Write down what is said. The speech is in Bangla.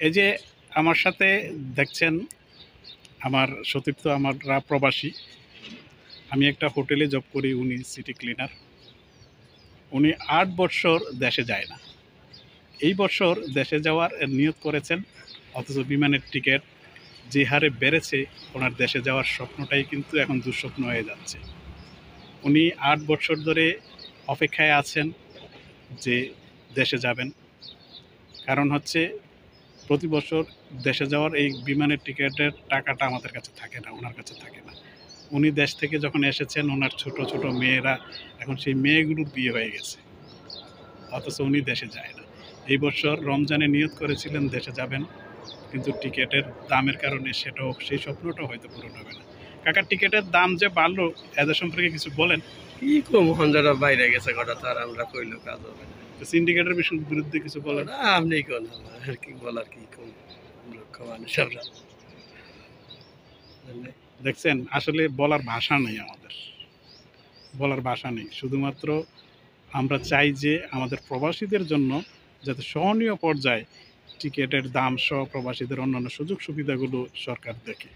এই যে আমার সাথে দেখছেন আমার সতীর্থ, আমরা প্রবাসী। আমি একটা হোটেলে জব করি, উনি সিটি ক্লিনার। উনি ৮ বৎসর দেশে যায় না। এই বছর দেশে যাওয়ার নিয়ত করেছেন, অথচ বিমানের টিকিট যে হারে বেড়েছে, ওনার দেশে যাওয়ার স্বপ্নটাই কিন্তু এখন দুঃস্বপ্ন হয়ে যাচ্ছে। উনি ৮ বছর ধরে অপেক্ষায় আছেন যে দেশে যাবেন। কারণ হচ্ছে প্রতি বছর দেশে যাওয়ার এই বিমানের টিকিটের টাকাটা আমাদের কাছে থাকে না, ওনার কাছে থাকে না। উনি দেশ থেকে যখন এসেছেন, ওনার ছোট ছোট মেয়েরা, এখন সেই মেয়েগুলোর বিয়ে হয়ে গেছে, অথচ উনি দেশে যায় না। এই বছর রমজানে নিয়ত করেছিলেন দেশে যাবেন, কিন্তু টিকিটের দামের কারণে সেটাও, সেই স্বপ্নটাও হয়তো পূরণ হবে না। কাকা, টিকিটের দাম যে বাড়লো, এদের সম্পর্কে কিছু বলেন। কি কম হন্ডারা বাইরে গেছে কথা, তার আমরা কইলো কাজ হবে না। সিন্ডিকেটের বিরুদ্ধে কিছু বলেন। ওরা আপনি কোন, আমার কি বলার, কি কম লক্ষ্য মানুষ আমরা। দেখছেন, আসলে বলার ভাষা নেই, আমাদের বলার ভাষা নেই। শুধুমাত্র আমরা চাই যে আমাদের প্রবাসীদের জন্য যাতে সহনীয় পর্যায়ে টিকিটের দাম সহ প্রবাসীদের অন্যান্য সুযোগ সুবিধাগুলো সরকার দেখে।